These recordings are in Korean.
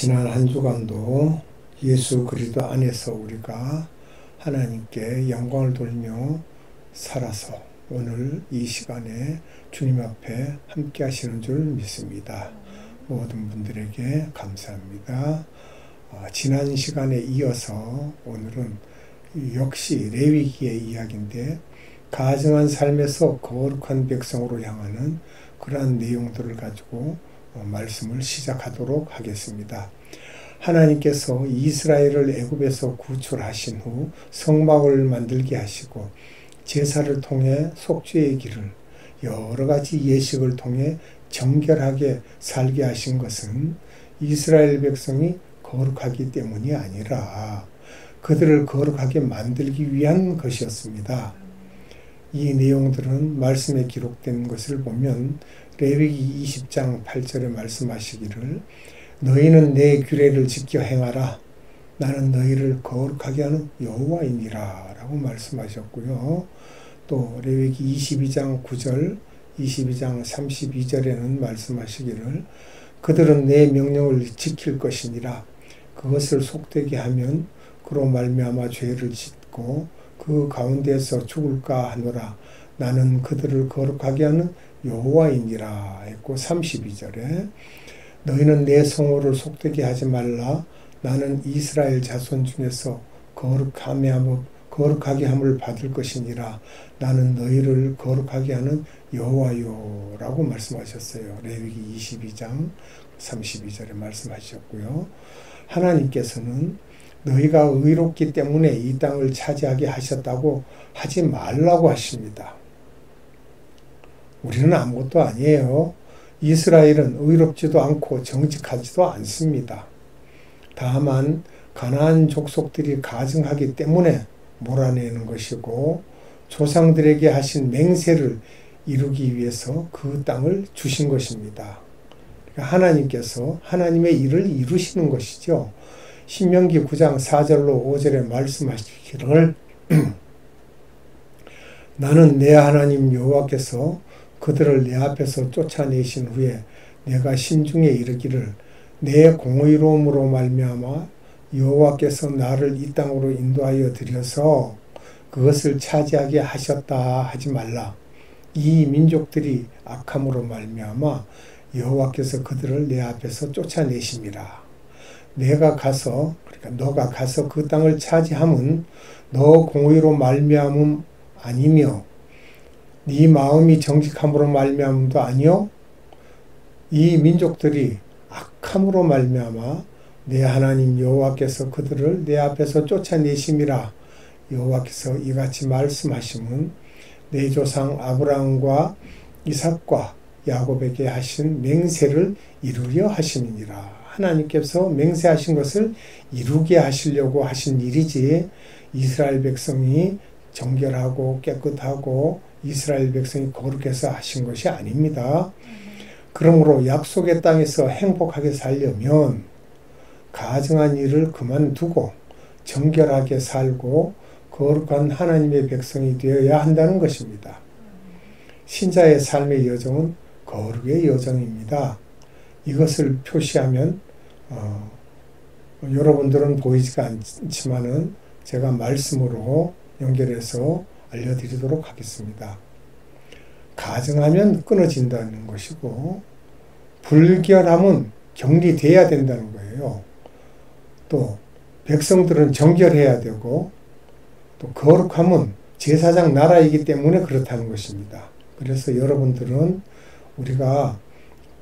지난 한 주간도 예수 그리스도 안에서 우리가 하나님께 영광을 돌며 살아서 오늘 이 시간에 주님 앞에 함께 하시는 줄 믿습니다. 모든 분들에게 감사합니다. 지난 시간에 이어서 오늘은 역시 레위기의 이야기인데 가증한 삶에서 거룩한 백성으로 향하는 그러한 내용들을 가지고 말씀을 시작하도록 하겠습니다. 하나님께서 이스라엘을 애굽에서 구출하신 후 성막을 만들게 하시고 제사를 통해 속죄의 길을 여러 가지 예식을 통해 정결하게 살게 하신 것은 이스라엘 백성이 거룩하기 때문이 아니라 그들을 거룩하게 만들기 위한 것이었습니다. 이 내용들은 말씀에 기록된 것을 보면 레위기 20장 8절에 말씀하시기를 너희는 내 규례를 지켜 행하라. 나는 너희를 거룩하게 하는 여호와이니라 라고 말씀하셨고요. 또 레위기 22장 9절, 22장 32절에는 말씀하시기를 그들은 내 명령을 지킬 것이니라. 그것을 속되게 하면 그로 말미암아 죄를 짓고 그 가운데서 죽을까 하노라. 나는 그들을 거룩하게 하는 여호와이니라 했고 32절에 너희는 내 성호를 속되게 하지 말라. 나는 이스라엘 자손 중에서 거룩하게 함을 받을 것이니라. 나는 너희를 거룩하게 하는 여호와요 라고 말씀하셨어요. 레위기 22장 32절에 말씀하셨고요. 하나님께서는 너희가 의롭기 때문에 이 땅을 차지하게 하셨다고 하지 말라고 하십니다. 우리는 아무것도 아니에요. 이스라엘은 의롭지도 않고 정직하지도 않습니다. 다만 가나안 족속들이 가증하기 때문에 몰아내는 것이고 조상들에게 하신 맹세를 이루기 위해서 그 땅을 주신 것입니다. 그러니까 하나님께서 하나님의 일을 이루시는 것이죠. 신명기 9장 4절로 5절에 말씀하시기를 나는 내 하나님 여호와께서 그들을 내 앞에서 쫓아내신 후에 내가 신중에 이르기를 내 공의로움으로 말미암아 여호와께서 나를 이 땅으로 인도하여 드려서 그것을 차지하게 하셨다 하지 말라. 이 민족들이 악함으로 말미암아 여호와께서 그들을 내 앞에서 쫓아내심이라. 내가 가서 그러니까 너가 가서 그 땅을 차지함은 너 공의로 말미암음 아니며 네 마음이 정직함으로 말미암음도 아니요 이 민족들이 악함으로 말미암아 내 하나님 여호와께서 그들을 내 앞에서 쫓아내심이라. 여호와께서 이같이 말씀하심은 내 조상 아브라함과 이삭과 야곱에게 하신 맹세를 이루려 하심이니라. 하나님께서 맹세하신 것을 이루게 하시려고 하신 일이지 이스라엘 백성이 정결하고 깨끗하고 이스라엘 백성이 거룩해서 하신 것이 아닙니다. 그러므로 약속의 땅에서 행복하게 살려면 가증한 일을 그만두고 정결하게 살고 거룩한 하나님의 백성이 되어야 한다는 것입니다. 신자의 삶의 여정은 거룩의 여정입니다. 이것을 표시하면 여러분들은 보이지가 않지만은 제가 말씀으로 연결해서 알려드리도록 하겠습니다. 가증하면 끊어진다는 것이고 불결함은 격리돼야 된다는 거예요. 또 백성들은 정결해야 되고 또 거룩함은 제사장 나라이기 때문에 그렇다는 것입니다. 그래서 여러분들은 우리가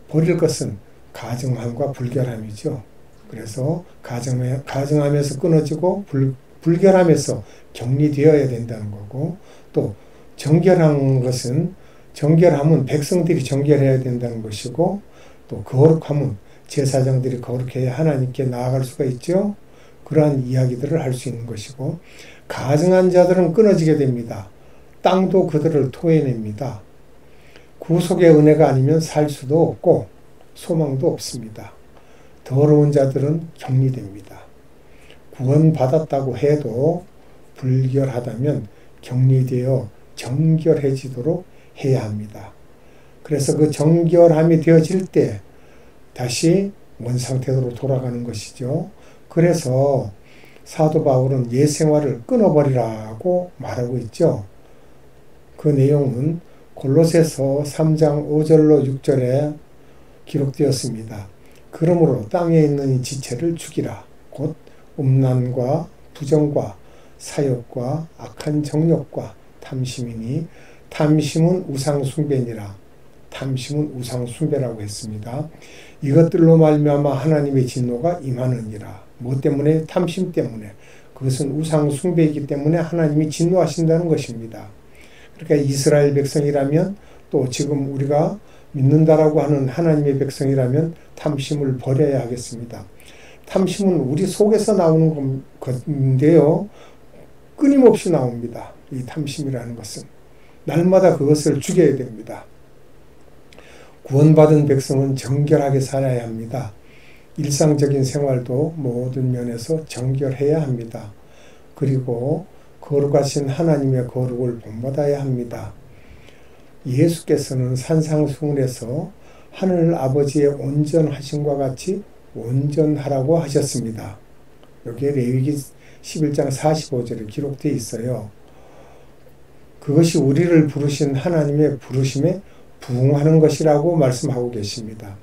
버릴 것은 가증함과 불결함이죠. 그래서 가증하면서 끊어지고 불결함에서 격리되어야 된다는 거고 또 정결한 것은 정결함은 백성들이 정결해야 된다는 것이고 또 거룩함은 제사장들이 거룩해야 하나님께 나아갈 수가 있죠. 그러한 이야기들을 할 수 있는 것이고 가증한 자들은 끊어지게 됩니다. 땅도 그들을 토해냅니다. 구속의 은혜가 아니면 살 수도 없고 소망도 없습니다. 더러운 자들은 격리됩니다. 구원받았다고 해도 불결하다면 격리되어 정결해지도록 해야 합니다. 그래서 그 정결함이 되어질 때 다시 원상태로 돌아가는 것이죠. 그래서 사도 바울은 옛 생활을 끊어버리라고 말하고 있죠. 그 내용은 골로새서 3장 5절로 6절에 기록되었습니다. 그러므로 땅에 있는 이 지체를 죽이라. 곧 음란과 부정과 사욕과 악한 정욕과 탐심이니 탐심은 우상숭배니라. 탐심은 우상숭배라고 했습니다. 이것들로 말미암아 하나님의 진노가 임하느니라. 뭐 때문에? 탐심 때문에. 그것은 우상숭배이기 때문에 하나님이 진노하신다는 것입니다. 그러니까 이스라엘 백성이라면 또 지금 우리가 믿는다라고 하는 하나님의 백성이라면 탐심을 버려야 하겠습니다. 탐심은 우리 속에서 나오는 건데요. 끊임없이 나옵니다. 이 탐심이라는 것은. 날마다 그것을 죽여야 됩니다. 구원받은 백성은 정결하게 살아야 합니다. 일상적인 생활도 모든 면에서 정결해야 합니다. 그리고 거룩하신 하나님의 거룩을 본받아야 합니다. 예수께서는 산상수훈에서 하늘 아버지의 온전하심과 같이 온전하라고 하셨습니다. 여기에 레위기 11장 45절에 기록되어 있어요. 그것이 우리를 부르신 하나님의 부르심에 부응하는 것이라고 말씀하고 계십니다.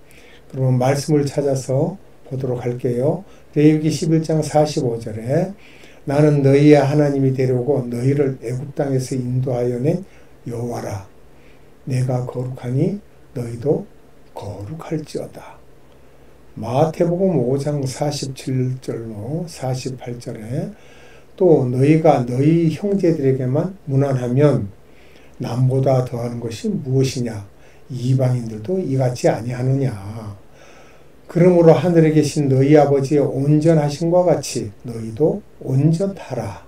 그러면 말씀을 찾아서 보도록 할게요. 레위기 11장 45절에 나는 너희의 하나님이 되려고 너희를 애굽 땅에서 인도하여 낸 여호와라. 내가 거룩하니 너희도 거룩할지어다. 마태복음 5장 47절로 48절에 또 너희가 너희 형제들에게만 무난하면 남보다 더하는 것이 무엇이냐? 이방인들도 이같이 아니하느냐? 그러므로 하늘에 계신 너희 아버지의 온전하심과 같이 너희도 온전하라.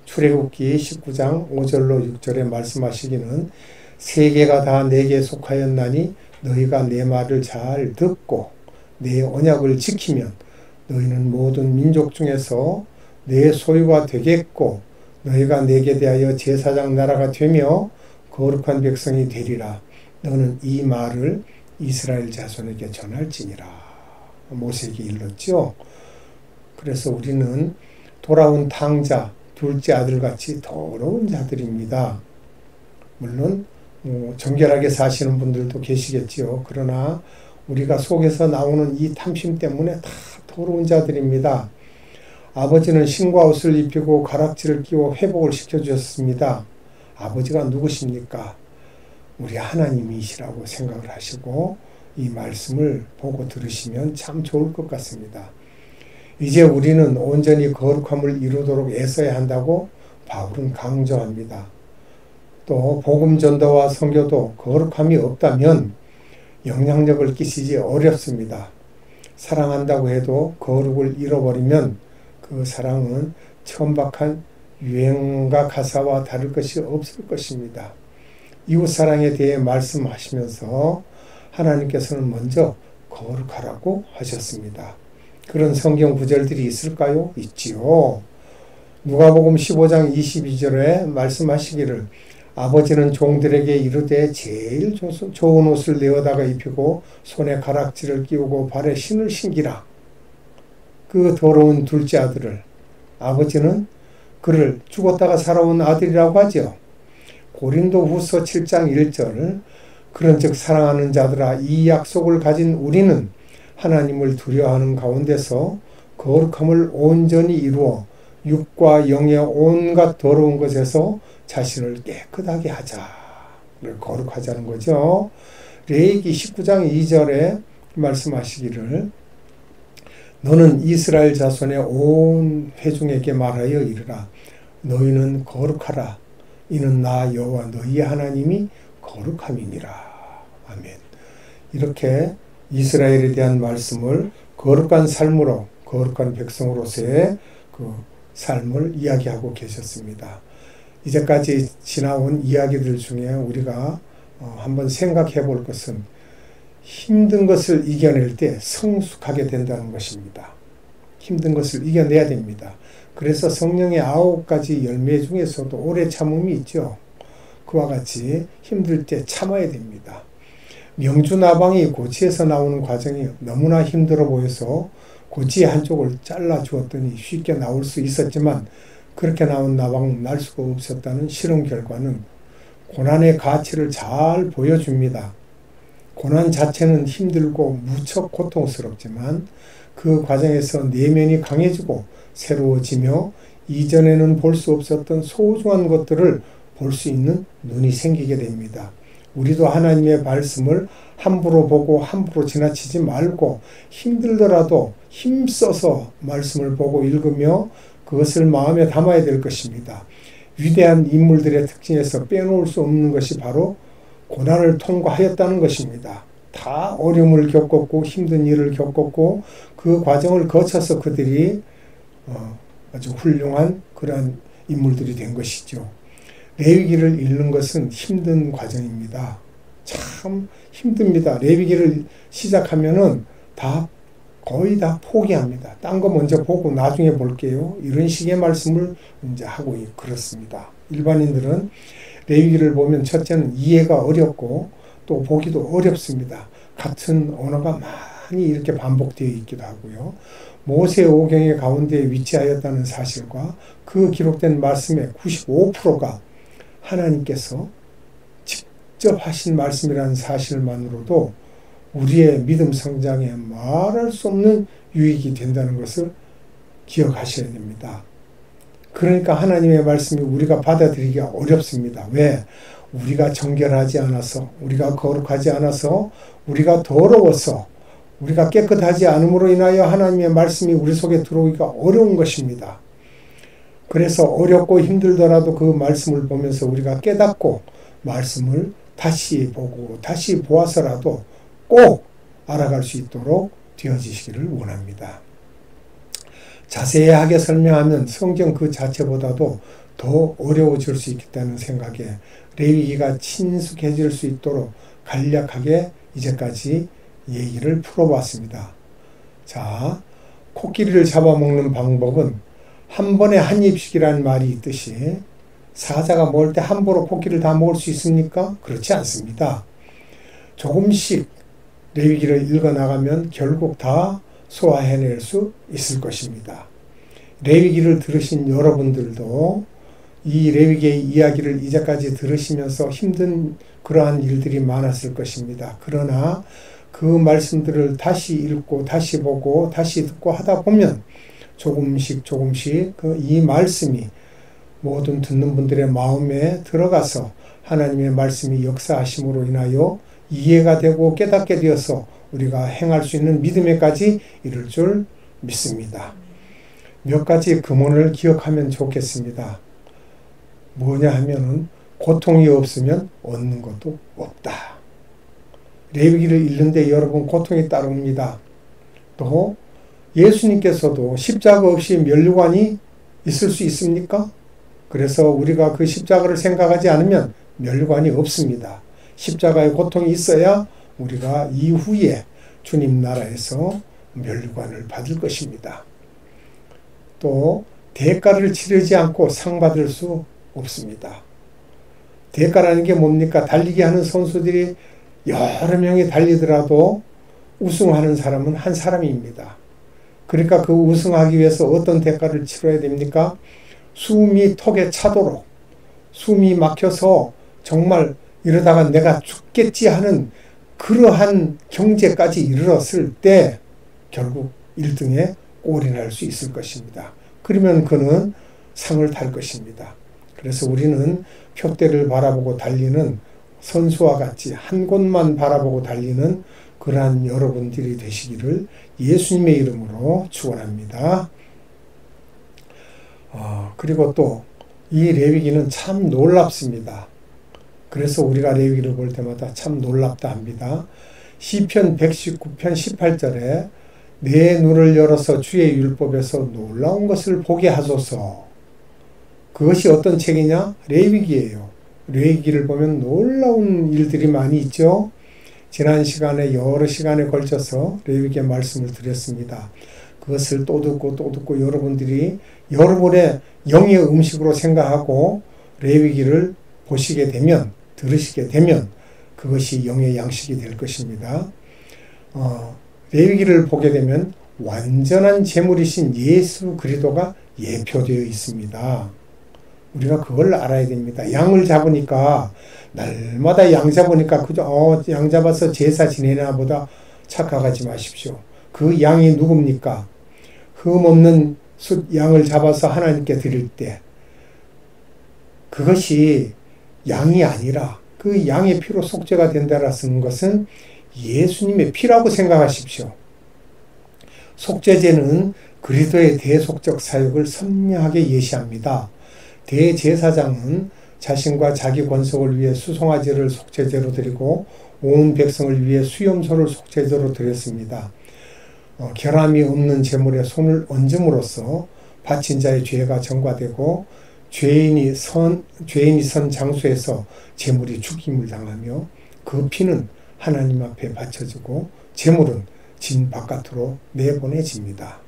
출애굽기 19장 5절로 6절에 말씀하시기는 세계가 다 내게 속하였나니 너희가 내 말을 잘 듣고 내 언약을 지키면 너희는 모든 민족 중에서 내 소유가 되겠고 너희가 내게 대하여 제사장 나라가 되며 거룩한 백성이 되리라. 너는 이 말을 이스라엘 자손에게 전할지니라. 모세에게 일렀죠. 그래서 우리는 돌아온 탕자, 둘째 아들같이 더러운 자들입니다. 물론 정결하게 사시는 분들도 계시겠지요. 그러나 우리가 속에서 나오는 이 탐심 때문에 다 더러운 자들입니다. 아버지는 신과 옷을 입히고 가락지를 끼워 회복을 시켜주셨습니다. 아버지가 누구십니까? 우리 하나님이시라고 생각을 하시고 이 말씀을 보고 들으시면 참 좋을 것 같습니다. 이제 우리는 온전히 거룩함을 이루도록 애써야 한다고 바울은 강조합니다. 또 복음 전도와 선교도 거룩함이 없다면 영향력을 끼치기 어렵습니다. 사랑한다고 해도 거룩을 잃어버리면 그 사랑은 천박한 유행가 가사와 다를 것이 없을 것입니다. 이웃사랑에 대해 말씀하시면서 하나님께서는 먼저 거룩하라고 하셨습니다. 그런 성경 구절들이 있을까요? 있지요. 누가복음 15장 22절에 말씀하시기를 아버지는 종들에게 이르되 제일 좋은 옷을 내어다가 입히고 손에 가락지를 끼우고 발에 신을 신기라. 그 더러운 둘째 아들을 아버지는 그를 죽었다가 살아온 아들이라고 하죠. 고린도후서 7장 1절 그런즉 사랑하는 자들아 이 약속을 가진 우리는 하나님을 두려워하는 가운데서 거룩함을 온전히 이루어 육과 영의 온갖 더러운 것에서 자신을 깨끗하게 하자. 거룩하자는 거죠. 레위기 19장 2절에 말씀하시기를 너는 이스라엘 자손의 온 회중에게 말하여 이르라. 너희는 거룩하라. 이는 나 여호와 너희 하나님이 거룩함이니라. 아멘. 이렇게 이스라엘에 대한 말씀을 거룩한 삶으로 거룩한 백성으로서의 그 삶을 이야기하고 계셨습니다. 이제까지 지나온 이야기들 중에 우리가 한번 생각해 볼 것은 힘든 것을 이겨낼 때 성숙하게 된다는 것입니다. 힘든 것을 이겨내야 됩니다. 그래서 성령의 9가지 열매 중에서도 오래 참음이 있죠. 그와 같이 힘들 때 참아야 됩니다. 명주나방이 고치에서 나오는 과정이 너무나 힘들어 보여서 고치의 한쪽을 잘라 주었더니 쉽게 나올 수 있었지만 그렇게 나온 나방은 날 수가 없었다는 실험 결과는 고난의 가치를 잘 보여줍니다. 고난 자체는 힘들고 무척 고통스럽지만 그 과정에서 내면이 강해지고 새로워지며 이전에는 볼 수 없었던 소중한 것들을 볼 수 있는 눈이 생기게 됩니다. 우리도 하나님의 말씀을 함부로 보고 함부로 지나치지 말고 힘들더라도 힘써서 말씀을 보고 읽으며 그것을 마음에 담아야 될 것입니다. 위대한 인물들의 특징에서 빼놓을 수 없는 것이 바로 고난을 통과하였다는 것입니다. 다 어려움을 겪었고 힘든 일을 겪었고 그 과정을 거쳐서 그들이 아주 훌륭한 그러한 인물들이 된 것이죠. 레위기를 읽는 것은 힘든 과정입니다. 참 힘듭니다. 레위기를 시작하면은 거의 다 포기합니다. 딴 거 먼저 보고 나중에 볼게요. 이런 식의 말씀을 이제 하고 그렇습니다. 일반인들은 레위기를 보면 첫째는 이해가 어렵고 또 보기도 어렵습니다. 같은 언어가 많이 이렇게 반복되어 있기도 하고요. 모세 오경의 가운데 위치하였다는 사실과 그 기록된 말씀의 95%가 하나님께서 직접 하신 말씀이라는 사실만으로도 우리의 믿음 성장에 말할 수 없는 유익이 된다는 것을 기억하셔야 됩니다. 그러니까 하나님의 말씀이 우리가 받아들이기가 어렵습니다. 왜? 우리가 정결하지 않아서, 우리가 거룩하지 않아서, 우리가 더러워서, 우리가 깨끗하지 않음으로 인하여 하나님의 말씀이 우리 속에 들어오기가 어려운 것입니다. 그래서 어렵고 힘들더라도 그 말씀을 보면서 우리가 깨닫고 말씀을 다시 보고 다시 보아서라도 꼭 알아갈 수 있도록 되어지시기를 원합니다. 자세하게 설명하면 성경 그 자체보다도 더 어려워질 수 있겠다는 생각에 레위기가 친숙해질 수 있도록 간략하게 이제까지 얘기를 풀어봤습니다. 자, 코끼리를 잡아먹는 방법은 한 번에 한 입씩이라는 말이 있듯이 사자가 먹을 때 함부로 코끼리를 다 먹을 수 있습니까? 그렇지 않습니다. 조금씩 레위기를 읽어나가면 결국 다 소화해낼 수 있을 것입니다. 레위기를 들으신 여러분들도 이 레위기의 이야기를 이제까지 들으시면서 힘든 그러한 일들이 많았을 것입니다. 그러나 그 말씀들을 다시 읽고 다시 보고 다시 듣고 하다 보면 조금씩 이 말씀이 모든 듣는 분들의 마음에 들어가서 하나님의 말씀이 역사하심으로 인하여 이해가 되고 깨닫게 되어서 우리가 행할 수 있는 믿음에까지 이를 줄 믿습니다. 몇 가지 금원을 기억하면 좋겠습니다. 뭐냐 하면은 고통이 없으면 얻는 것도 없다. 레위기를 읽는데 여러분 고통이 따릅니다. 또 예수님께서도 십자가 없이 면류관이 있을 수 있습니까? 그래서 우리가 그 십자가를 생각하지 않으면 면류관이 없습니다. 십자가의 고통이 있어야 우리가 이후에 주님 나라에서 면류관을 받을 것입니다. 또 대가를 치르지 않고 상 받을 수 없습니다. 대가라는 게 뭡니까? 달리기 하는 선수들이 여러 명이 달리더라도 우승하는 사람은 한 사람입니다. 그러니까 그 우승하기 위해서 어떤 대가를 치러야 됩니까? 숨이 턱에 차도록, 숨이 막혀서 정말 이러다가 내가 죽겠지 하는 그러한 경제까지 이르렀을 때 결국 1등에 올인할 수 있을 것입니다. 그러면 그는 상을 탈 것입니다. 그래서 우리는 표대를 바라보고 달리는 선수와 같이 한 곳만 바라보고 달리는 그러한 여러분들이 되시기를 예수님의 이름으로 축원합니다. 그리고 또 이 레위기는 참 놀랍습니다. 그래서 우리가 레위기를 볼 때마다 참 놀랍다 합니다. 시편 119편 18절에 내 눈을 열어서 주의 율법에서 놀라운 것을 보게 하소서. 그것이 어떤 책이냐? 레위기예요. 레위기를 보면 놀라운 일들이 많이 있죠. 지난 시간에 여러 시간에 걸쳐서 레위기의 말씀을 드렸습니다. 그것을 또 듣고 여러분들이 여러분의 영의 음식으로 생각하고 레위기를 보시게 되면, 들으시게 되면 그 그것이 영의 양식이 될 것입니다. 레위기를 보게 되면 완전한 제물이신 예수 그리스도가 예표되어 있습니다. 우리가 그걸 알아야 됩니다. 양을 잡으니까 날마다 양 잡으니까 그저 양 잡아서 제사 지내나 보다 착각하지 마십시오. 그 양이 누굽니까? 흠 없는 양을 잡아서 하나님께 드릴 때 그것이 양이 아니라 그 양의 피로 속죄가 된다라 쓰는 것은 예수님의 피라고 생각하십시오. 속죄제는 그리스도의 대속적 사역을 선명하게 예시합니다. 대제사장은 자신과 자기 권속을 위해 수송아지를 속죄제로 드리고 온 백성을 위해 수염소를 속죄제로 드렸습니다. 결함이 없는 제물에 손을 얹음으로써 바친 자의 죄가 전가되고 죄인이 선 장소에서 제물이 죽임을 당하며 그 피는 하나님 앞에 바쳐지고 제물은 진 바깥으로 내보내집니다.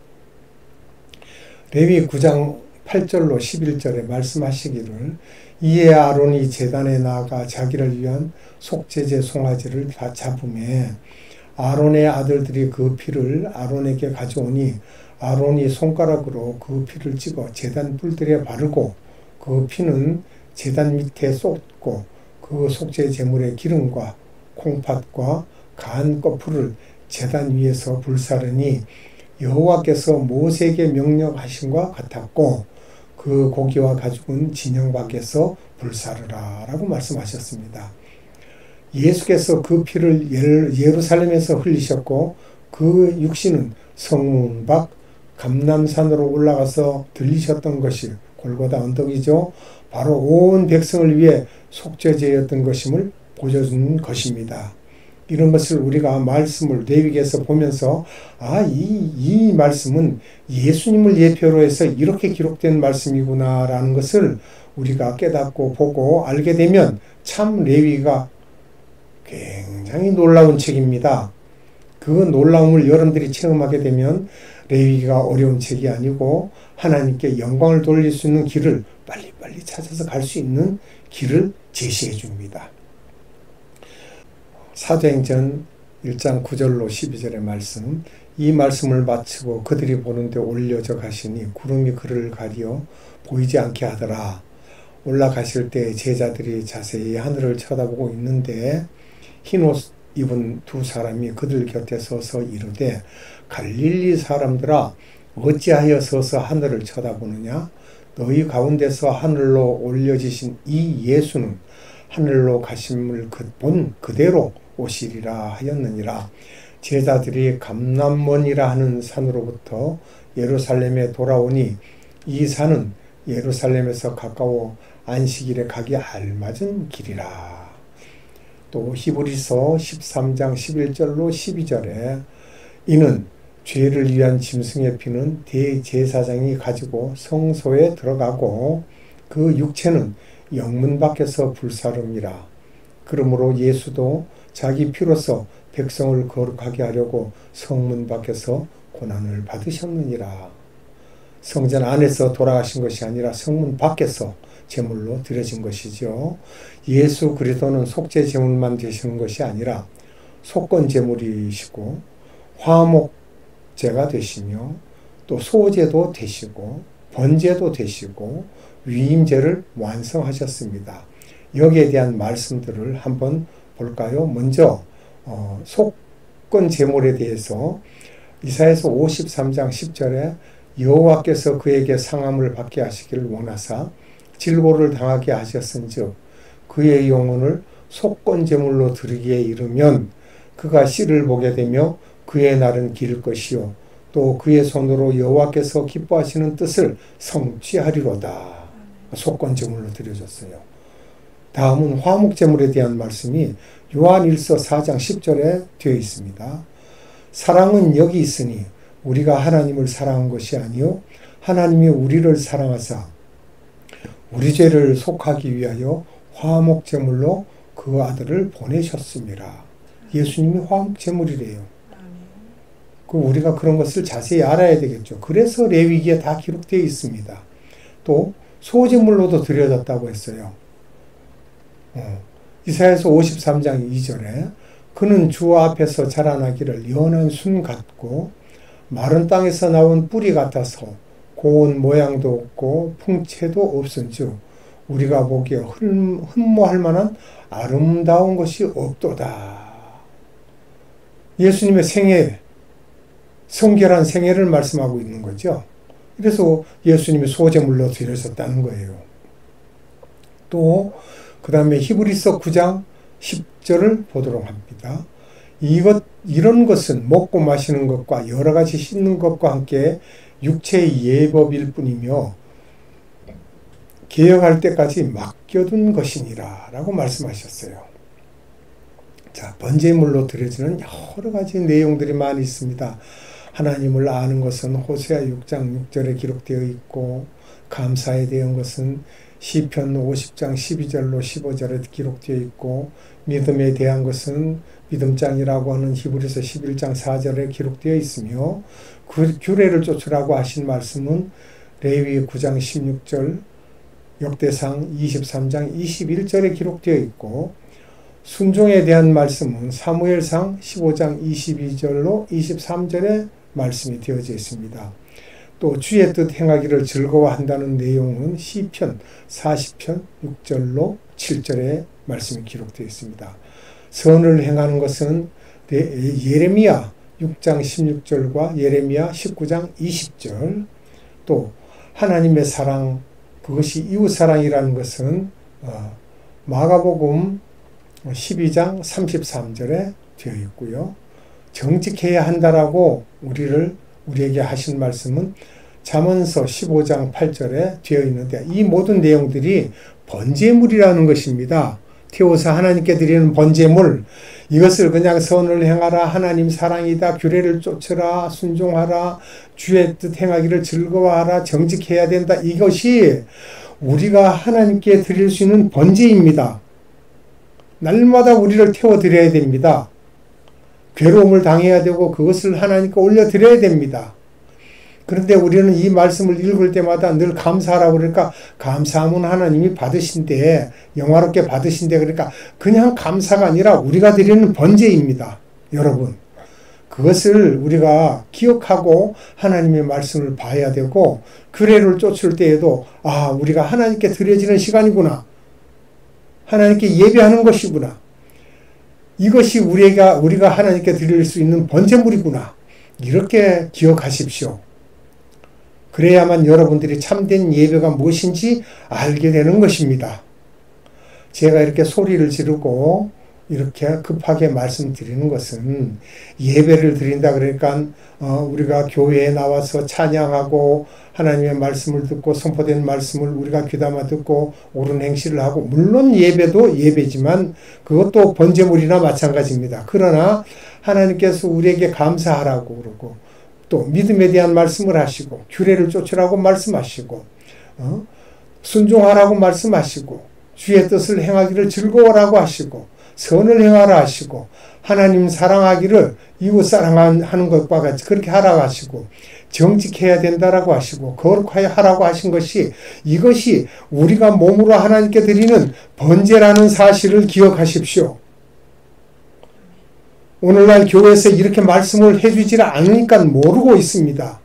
레위 9장 8절로 11절에 말씀하시기를 이에 아론이 제단에 나아가 자기를 위한 속죄제 송아지를 다 잡음에 아론의 아들들이 그 피를 아론에게 가져오니 아론이 손가락으로 그 피를 찍어 제단 뿔들에 바르고 그 피는 제단 밑에 쏟고 그 속죄 제물의 기름과 콩팥과 간 거풀을 제단 위에서 불사르니 여호와께서 모세에게 명령하신 것 같았고 그 고기와 가죽은 진영 밖에서 불사르라 라고 말씀하셨습니다. 예수께서 그 피를 예루살렘에서 흘리셨고 그 육신은 성문 밖 감람산으로 올라가서 들리셨던 것이 골고다 언덕이죠. 바로 온 백성을 위해 속죄제였던 것임을 보여주는 것입니다. 이런 것을 우리가 말씀을 레위기에서 보면서 이 말씀은 예수님을 예표로 해서 이렇게 기록된 말씀이구나 라는 것을 우리가 깨닫고 보고 알게 되면 참 레위기가 굉장히 놀라운 책입니다. 그 놀라움을 여러분들이 체험하게 되면 레위기가 어려운 책이 아니고 하나님께 영광을 돌릴 수 있는 길을 빨리빨리 찾아서 갈 수 있는 길을 제시해 줍니다. 사도행전 1장 9절로 12절의 말씀, 이 말씀을 마치고 그들이 보는데 올려져 가시니 구름이 그를 가리어 보이지 않게 하더라. 올라가실 때 제자들이 자세히 하늘을 쳐다보고 있는데 흰옷 입은 두 사람이 그들 곁에 서서 이르되 갈릴리 사람들아 어찌하여 서서 하늘을 쳐다보느냐? 너희 가운데서 하늘로 올려지신 이 예수는 하늘로 가심을 본 그대로 오시리라 하였느니라. 제자들이 감람원이라 하는 산으로부터 예루살렘에 돌아오니 이 산은 예루살렘에서 가까워 안식일에 가기 알맞은 길이라. 또 히브리서 13장 11절로 12절에 이는 죄를 위한 짐승의 피는 대제사장이 가지고 성소에 들어가고 그 육체는 영문 밖에서 불사름이라. 그러므로 예수도 자기 피로서 백성을 거룩하게 하려고 성문 밖에서 고난을 받으셨느니라. 성전 안에서 돌아가신 것이 아니라 성문 밖에서 제물로 드려진 것이죠. 예수 그리스도는 속죄 제물만 되시는 것이 아니라 속건 제물이시고 화목제가 되시며 또 소제도 되시고 번제도 되시고 위임제를 완성하셨습니다. 여기에 대한 말씀들을 한번 볼까요? 먼저 속건 제물에 대해서 이사야서 53장 10절에 여호와께서 그에게 상함을 받게 하시기를 원하사 질고를 당하게 하셨은즉 그의 영혼을 속건 제물로 드리기에 이르면 그가 씨를 보게 되며 그의 날은 길 것이요 또 그의 손으로 여호와께서 기뻐하시는 뜻을 성취하리로다. 속건 제물로 드려졌어요. 다음은 화목제물에 대한 말씀이 요한일서 4장 10절에 되어 있습니다. 사랑은 여기 있으니 우리가 하나님을 사랑한 것이 아니요 하나님이 우리를 사랑하사 우리 죄를 속하기 위하여 화목제물로 그 아들을 보내셨습니다. 예수님이 화목제물이래요. 우리가 그런 것을 자세히 알아야 되겠죠. 그래서 레위기에 다 기록되어 있습니다. 또 소제물로도 드려졌다고 했어요. 이사야서 53장 2절에 그는 주 앞에서 자라나기를 연한 순 같고 마른 땅에서 나온 뿌리 같아서 고운 모양도 없고 풍채도 없은즉 우리가 보기에 흠모할 만한 아름다운 것이 없도다. 예수님의 생애, 성결한 생애를 말씀하고 있는 거죠. 그래서 예수님이 소제물로 드려졌다는 거예요. 또 그 다음에 히브리서 9장 10절을 보도록 합니다. 이런 것은 먹고 마시는 것과 여러 가지 씻는 것과 함께 육체의 예법일 뿐이며 개혁할 때까지 맡겨둔 것이니라 라고 말씀하셨어요. 자, 번제물로 드려지는 여러 가지 내용들이 많이 있습니다. 하나님을 아는 것은 호세아 6장 6절에 기록되어 있고, 감사에 대한 것은 시편 50장 12절로 15절에 기록되어 있고, 믿음에 대한 것은 믿음장이라고 하는 히브리서 11장 4절에 기록되어 있으며, 그 규례를 쫓으라고 하신 말씀은 레위기 9장 16절, 역대상 23장 21절에 기록되어 있고, 순종에 대한 말씀은 사무엘상 15장 22절로 23절에 말씀이 되어져 있습니다. 또 주의 뜻 행하기를 즐거워한다는 내용은 시편 40편 6절로 7절에 말씀이 기록되어 있습니다. 선을 행하는 것은 예레미야 6장 16절과 예레미야 19장 20절, 또 하나님의 사랑, 그것이 이웃사랑이라는 것은 마가복음 12장 33절에 되어 있고요. 정직해야 한다라고 우리에게 하신 말씀은 잠언서 15장 8절에 되어 있는데, 이 모든 내용들이 번제물이라는 것입니다. 태워서 하나님께 드리는 번제물, 이것을 그냥 선을 행하라, 하나님 사랑이다, 규례를 쫓으라, 순종하라, 주의 뜻 행하기를 즐거워하라, 정직해야 된다, 이것이 우리가 하나님께 드릴 수 있는 번제입니다. 날마다 우리를 태워드려야 됩니다. 괴로움을 당해야 되고 그것을 하나님께 올려드려야 됩니다. 그런데 우리는 이 말씀을 읽을 때마다 늘 감사하라고 그러니까, 감사하면 하나님이 받으신대, 영화롭게 받으신대, 그러니까 그냥 감사가 아니라 우리가 드리는 번제입니다. 여러분, 그것을 우리가 기억하고 하나님의 말씀을 봐야 되고, 규례를 쫓을 때에도 우리가 하나님께 드려지는 시간이구나, 하나님께 예배하는 것이구나, 이것이 우리가 하나님께 드릴 수 있는 번제물이구나, 이렇게 기억하십시오. 그래야만 여러분들이 참된 예배가 무엇인지 알게 되는 것입니다. 제가 이렇게 소리를 지르고 이렇게 급하게 말씀드리는 것은, 예배를 드린다 그러니까 우리가 교회에 나와서 찬양하고 하나님의 말씀을 듣고 선포된 말씀을 우리가 귀담아 듣고 옳은 행실을 하고, 물론 예배도 예배지만 그것도 번제물이나 마찬가지입니다. 그러나 하나님께서 우리에게 감사하라고 그러고, 또 믿음에 대한 말씀을 하시고, 규례를 쫓으라고 말씀하시고, 순종하라고 말씀하시고, 주의 뜻을 행하기를 즐거워라고 하시고, 선을 행하라 하시고, 하나님 사랑하기를 이웃 사랑하는 것과 같이 그렇게 하라고 하시고, 정직해야 된다라고 하시고, 거룩하여 하라고 하신 것이, 이것이 우리가 몸으로 하나님께 드리는 번제라는 사실을 기억하십시오. 오늘날 교회에서 이렇게 말씀을 해주지 않으니까 모르고 있습니다.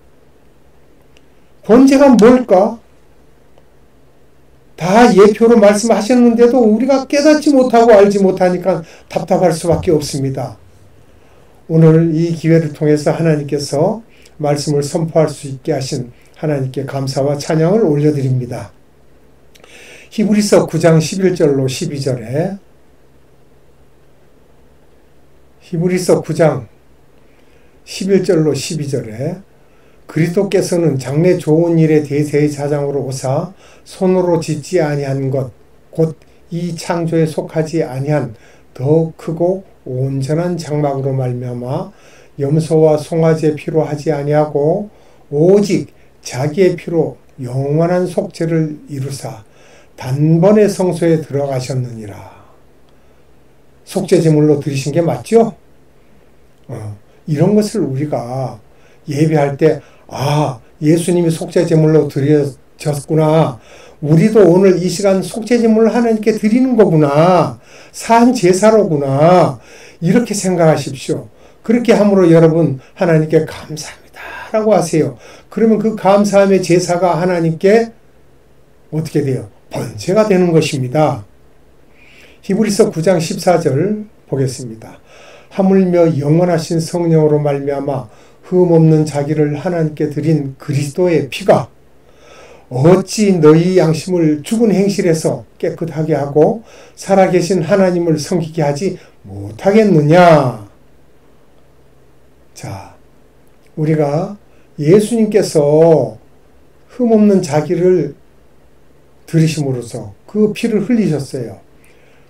번제가 뭘까? 다 예표로 말씀하셨는데도 우리가 깨닫지 못하고 알지 못하니까 답답할 수밖에 없습니다. 오늘 이 기회를 통해서 하나님께서 말씀을 선포할 수 있게 하신 하나님께 감사와 찬양을 올려드립니다. 히브리서 9장 11절로 12절에 히브리서 9장 11절로 12절에 그리스도께서는 장래 좋은 일의 대제사장으로 오사 손으로 짓지 아니한 것 곧 이 창조에 속하지 아니한 더 크고 온전한 장막으로 말미암아 염소와 송아지의 피로 하지 아니하고 오직 자기의 피로 영원한 속죄를 이루사 단번에 성소에 들어가셨느니라. 속죄제물로 드리신 게 맞죠? 이런 것을 우리가 예배할 때 예수님이 속죄제물로 드려졌구나. 우리도 오늘 이 시간 속죄제물을 하나님께 드리는 거구나. 산 제사로구나. 이렇게 생각하십시오. 그렇게 함으로 여러분 하나님께 감사합니다 라고 하세요. 그러면 그 감사함의 제사가 하나님께 어떻게 돼요? 번제가 되는 것입니다. 히브리서 9장 14절 보겠습니다. 하물며 영원하신 성령으로 말미암아 흠없는 자기를 하나님께 드린 그리스도의 피가 어찌 너희 양심을 죽은 행실에서 깨끗하게 하고 살아계신 하나님을 섬기게 하지 못하겠느냐. 자, 우리가 예수님께서 흠없는 자기를 들이심으로써 그 피를 흘리셨어요.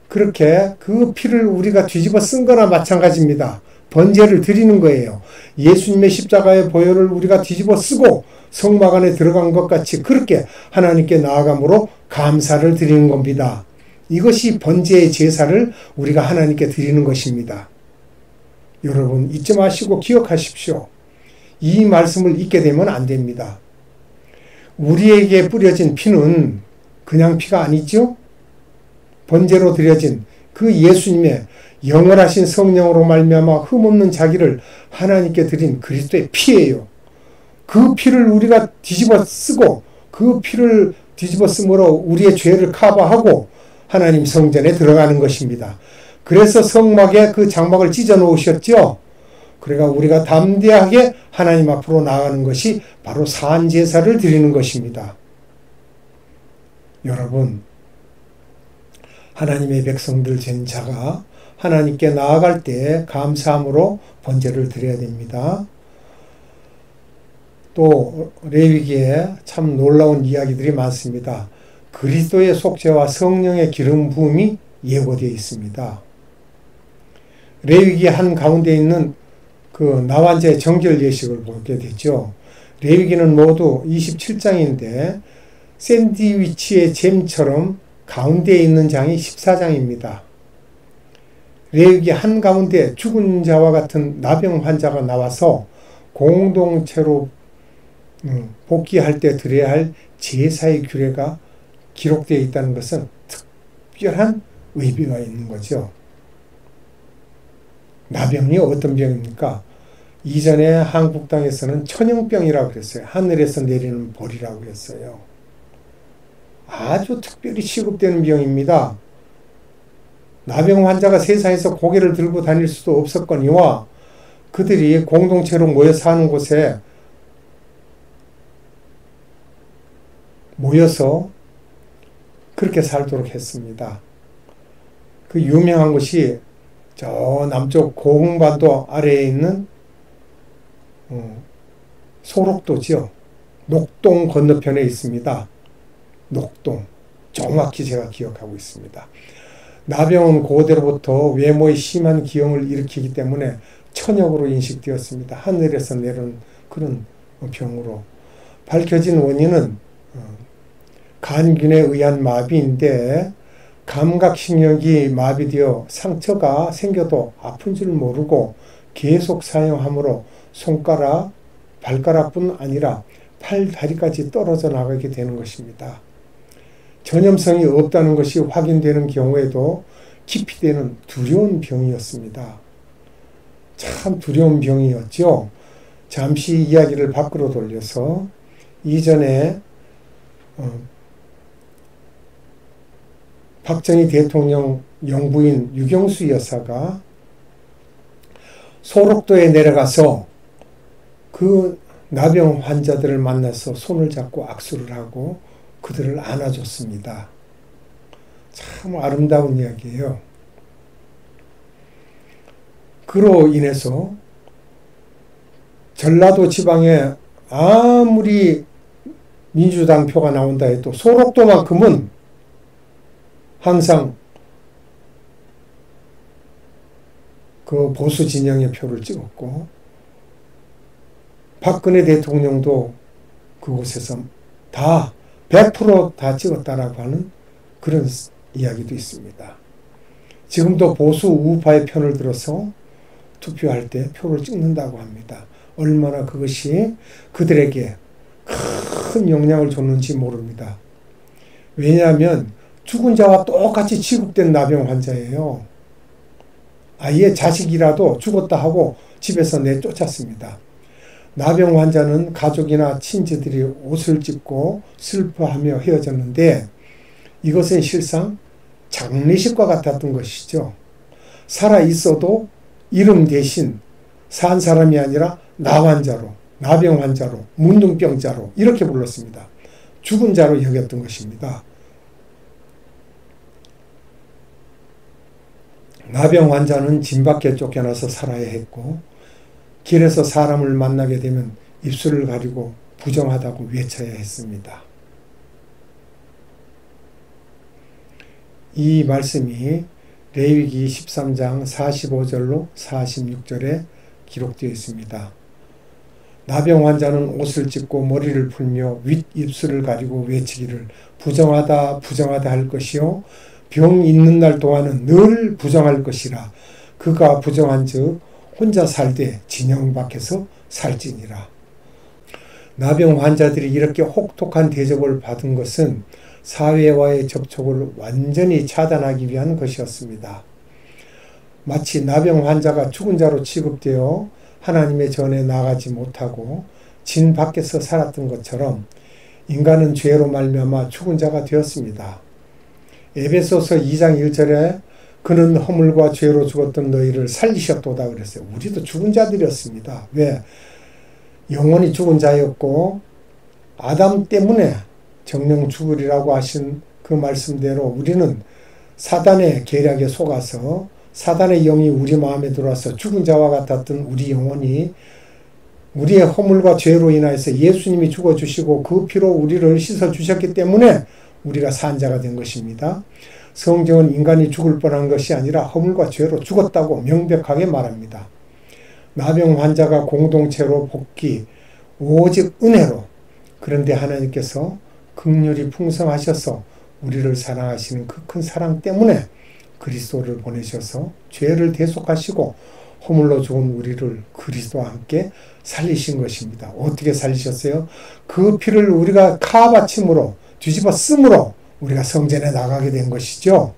그렇게 그 피를 우리가 뒤집어 쓴 거나 마찬가지입니다. 번제를 드리는 거예요. 예수님의 십자가의 보혈을 우리가 뒤집어 쓰고 성막 안에 들어간 것 같이 그렇게 하나님께 나아감으로 감사를 드리는 겁니다. 이것이 번제의 제사를 우리가 하나님께 드리는 것입니다. 여러분 잊지 마시고 기억하십시오. 이 말씀을 잊게 되면 안 됩니다. 우리에게 뿌려진 피는 그냥 피가 아니죠. 번제로 드려진 그 예수님의 영원하신 성령으로 말미암아 흠없는 자기를 하나님께 드린 그리스도의 피예요. 그 피를 우리가 뒤집어 쓰고 그 피를 뒤집어 쓰므로 우리의 죄를 커버하고 하나님 성전에 들어가는 것입니다. 그래서 성막에 그 장막을 찢어 놓으셨죠. 그러니까 우리가 담대하게 하나님 앞으로 나아가는 것이 바로 산제사를 드리는 것입니다. 여러분, 하나님의 백성들 된 자가 하나님께 나아갈 때 감사함으로 번제를 드려야 됩니다. 또 레위기에 참 놀라운 이야기들이 많습니다. 그리스도의 속죄와 성령의 기름 부음이 예고되어 있습니다. 레위기 한 가운데 있는 그 나환제 정결 예식을 보게 되죠. 레위기는 모두 27장인데 샌드위치의 잼처럼 가운데에 있는 장이 14장입니다. 레위기 한가운데 죽은 자와 같은 나병 환자가 나와서 공동체로 복귀할 때 드려야 할 제사의 규례가 기록되어 있다는 것은 특별한 의미가 있는 거죠. 나병이 어떤 병입니까? 이전에 한국 땅에서는 천연병이라고 그랬어요. 하늘에서 내리는 벌이라고 그랬어요. 아주 특별히 취급되는 병입니다. 나병 환자가 세상에서 고개를 들고 다닐 수도 없었거니와 그들이 공동체로 모여 사는 곳에 모여서 그렇게 살도록 했습니다. 그 유명한 곳이 저 남쪽 고흥반도 아래에 있는 소록도죠. 녹동 건너편에 있습니다. 녹동. 정확히 제가 기억하고 있습니다. 나병은 고대로부터 외모에 심한 기형을 일으키기 때문에 천역으로 인식되었습니다. 하늘에서 내려온 그런 병으로. 밝혀진 원인은 간균에 의한 마비인데 감각신경이 마비되어 상처가 생겨도 아픈 줄 모르고 계속 사용함으로 손가락, 발가락뿐 아니라 팔, 다리까지 떨어져 나가게 되는 것입니다. 전염성이 없다는 것이 확인되는 경우에도 기피되는 두려운 병이었습니다. 참 두려운 병이었죠. 잠시 이야기를 밖으로 돌려서 이전에 박정희 대통령 영부인 유경수 여사가 소록도에 내려가서 그 나병 환자들을 만나서 손을 잡고 악수를 하고 그들을 안아줬습니다. 참 아름다운 이야기예요. 그로 인해서 전라도 지방에 아무리 민주당 표가 나온다 해도 소록도만큼은 항상 그 보수 진영의 표를 찍었고 박근혜 대통령도 그곳에서 다 100% 다 찍었다라고 하는 그런 이야기도 있습니다. 지금도 보수 우파의 편을 들어서 투표할 때 표를 찍는다고 합니다. 얼마나 그것이 그들에게 큰 영향을 줬는지 모릅니다. 왜냐하면 죽은 자와 똑같이 취급된 나병 환자예요. 아예 자식이라도 죽었다 하고 집에서 내쫓았습니다. 나병 환자는 가족이나 친지들이 옷을 찢고 슬퍼하며 헤어졌는데 이것은 실상 장례식과 같았던 것이죠. 살아있어도 이름 대신 산 사람이 아니라 나환자로, 나병 환자로, 문둥병자로 이렇게 불렀습니다. 죽은 자로 여겼던 것입니다. 나병 환자는 진 밖에 쫓겨나서 살아야 했고 길에서 사람을 만나게 되면 입술을 가리고 부정하다고 외쳐야 했습니다. 이 말씀이 레위기 13장 45절로 46절에 기록되어 있습니다. 나병 환자는 옷을 찢고 머리를 풀며 윗입술을 가리고 외치기를 부정하다 부정하다 할 것이요 병 있는 날 동안은 늘 부정할 것이라. 그가 부정한즉 혼자 살되 진영 밖에서 살지니라. 나병 환자들이 이렇게 혹독한 대접을 받은 것은 사회와의 접촉을 완전히 차단하기 위한 것이었습니다. 마치 나병 환자가 죽은 자로 취급되어 하나님의 전에 나가지 못하고 진 밖에서 살았던 것처럼 인간은 죄로 말미암아 죽은 자가 되었습니다. 에베소서 2장 1절에 그는 허물과 죄로 죽었던 너희를 살리셨도다 그랬어요. 우리도 죽은 자들이었습니다. 왜? 영원히 죽은 자였고 아담 때문에 정령 죽으리라고 하신 그 말씀대로 우리는 사단의 계략에 속아서 사단의 영이 우리 마음에 들어와서 죽은 자와 같았던 우리 영혼이 우리의 허물과 죄로 인하여서 예수님이 죽어주시고 그 피로 우리를 씻어주셨기 때문에 우리가 산 자가 된 것입니다. 성경은 인간이 죽을 뻔한 것이 아니라 허물과 죄로 죽었다고 명백하게 말합니다. 나병 환자가 공동체로 복귀 오직 은혜로 그런데 하나님께서 긍휼이 풍성하셔서 우리를 사랑하시는 그 큰 사랑 때문에 그리스도를 보내셔서 죄를 대속하시고 허물로 죽은 우리를 그리스도와 함께 살리신 것입니다. 어떻게 살리셨어요? 그 피를 우리가 카바침으로 뒤집어 쓰므로 우리가 성전에 나가게 된 것이죠.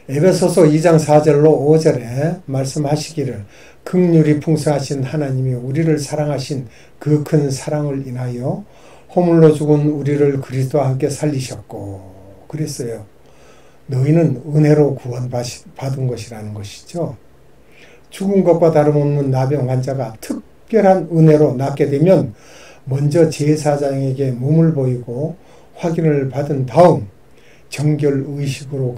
에베소서 2장 4절로 5절에 말씀하시기를 긍휼이 풍성하신 하나님이 우리를 사랑하신 그 큰 사랑을 인하여 허물로 죽은 우리를 그리스도와 함께 살리셨고 그랬어요. 너희는 은혜로 구원받은 것이라는 것이죠. 죽은 것과 다름없는 나병 환자가 특별한 은혜로 낫게 되면 먼저 제사장에게 몸을 보이고 확인을 받은 다음 정결 의식을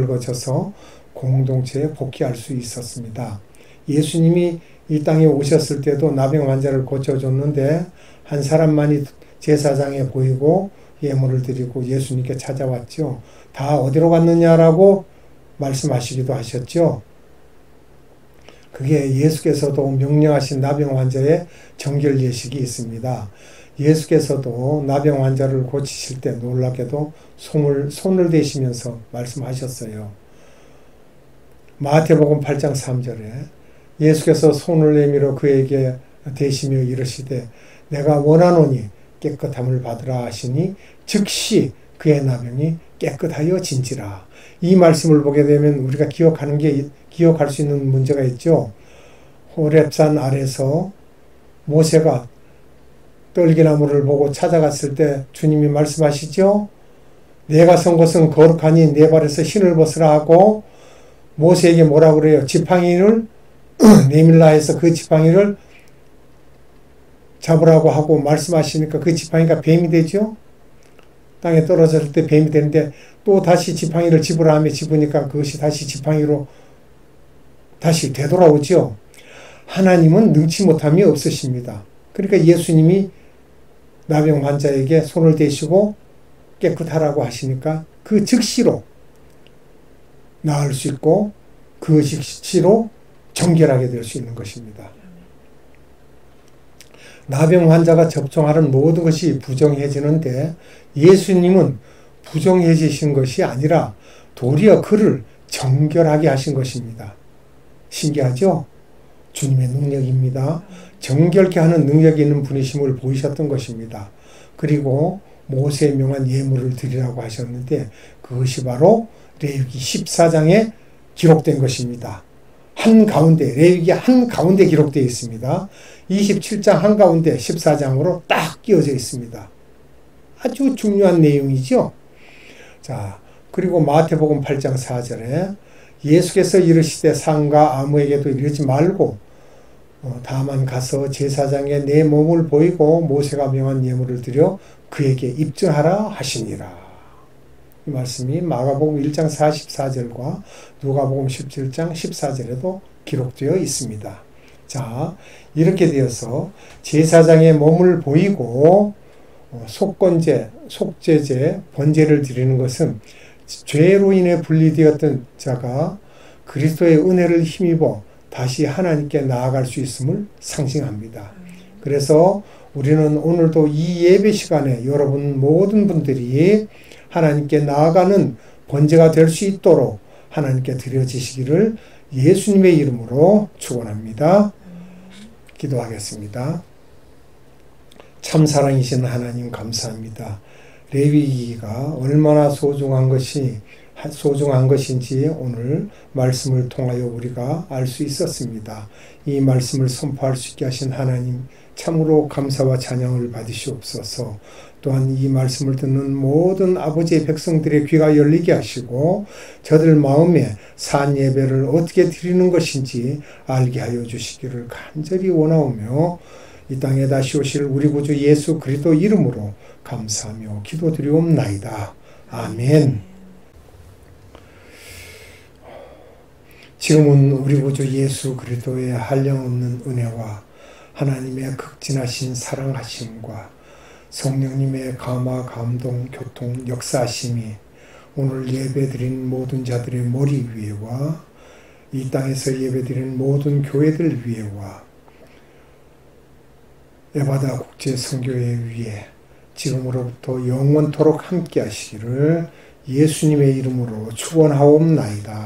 거쳐서 공동체에 복귀할 수 있었습니다. 예수님이 이 땅에 오셨을 때도 나병 환자를 고쳐줬는데 한 사람만이 제사장에 보이고 예물을 드리고 예수님께 찾아왔죠. 다 어디로 갔느냐라고 말씀하시기도 하셨죠. 그게 예수께서도 명령하신 나병 환자의 정결 예식이 있습니다. 예수께서도 나병 환자를 고치실 때 놀랍게도 손을 대시면서 말씀하셨어요. 마태복음 8장 3절에 예수께서 손을 내밀어 그에게 대시며 이르시되 내가 원하노니 깨끗함을 받으라 하시니 즉시 그의 나병이 깨끗하여 진지라. 이 말씀을 보게 되면 우리가 기억할 수 있는 문제가 있죠. 호렙산 아래서 모세가 떨기나무를 보고 찾아갔을 때 주님이 말씀하시죠. 내가 선 것은 거룩하니 내 발에서 신을 벗으라 하고 모세에게 뭐라 그래요? 지팡이를 내밀라 해서 그 지팡이를 잡으라고 하고 말씀하시니까 그 지팡이가 뱀이 되죠. 땅에 떨어졌을 때 뱀이 되는데 또 다시 지팡이를 집으라 하며 집으니까 그것이 다시 지팡이로 다시 되돌아오죠. 하나님은 능치 못함이 없으십니다. 그러니까 예수님이 나병 환자에게 손을 대시고 깨끗하라고 하시니까 그 즉시로 나을 수 있고 그 즉시로 정결하게 될 수 있는 것입니다. 나병 환자가 접종하는 모든 것이 부정해지는데 예수님은 부정해지신 것이 아니라 도리어 그를 정결하게 하신 것입니다. 신기하죠? 주님의 능력입니다. 정결케 하는 능력이 있는 분이심을 보이셨던 것입니다. 그리고 모세에 명한 예물을 드리라고 하셨는데 그것이 바로 레위기 14장에 기록된 것입니다. 한가운데, 레위기 한가운데 기록되어 있습니다. 27장 한가운데 14장으로 딱 끼워져 있습니다. 아주 중요한 내용이죠. 자, 그리고 마태복음 8장 4절에 예수께서 이르시되 상과 아무에게도 이르지 말고 다만 가서 제사장에 내 몸을 보이고 모세가 명한 예물을 드려 그에게 입증하라 하시니라. 이 말씀이 마가복음 1장 44절과 누가복음 17장 14절에도 기록되어 있습니다. 자, 이렇게 되어서 제사장의 몸을 보이고 속건제, 속죄제, 번제를 드리는 것은 죄로 인해 분리되었던 자가 그리스도의 은혜를 힘입어 다시 하나님께 나아갈 수 있음을 상징합니다. 그래서 우리는 오늘도 이 예배 시간에 여러분 모든 분들이 하나님께 나아가는 번제가 될 수 있도록 하나님께 드려지시기를 예수님의 이름으로 축원합니다. 기도하겠습니다. 참 사랑이신 하나님 감사합니다. 레위기가 얼마나 소중한 것인지 오늘 말씀을 통하여 우리가 알 수 있었습니다. 이 말씀을 선포할 수 있게 하신 하나님 참으로 감사와 찬양을 받으시옵소서. 또한 이 말씀을 듣는 모든 아버지의 백성들의 귀가 열리게 하시고 저들 마음에 산 예배를 어떻게 드리는 것인지 알게 하여 주시기를 간절히 원하오며 이 땅에 다시 오실 우리 구주 예수 그리스도 이름으로 감사하며 기도드리옵나이다. 아멘. 지금은 우리 구주 예수 그리스도의 한량없는 은혜와 하나님의 극진하신 사랑하심과 성령님의 감화, 감동, 교통, 역사하심이 오늘 예배드린 모든 자들의 머리 위에와 이 땅에서 예배드린 모든 교회들 위에와 에바다 국제 선교회 위에 지금으로부터 영원토록 함께 하시기를 예수님의 이름으로 축원하옵나이다.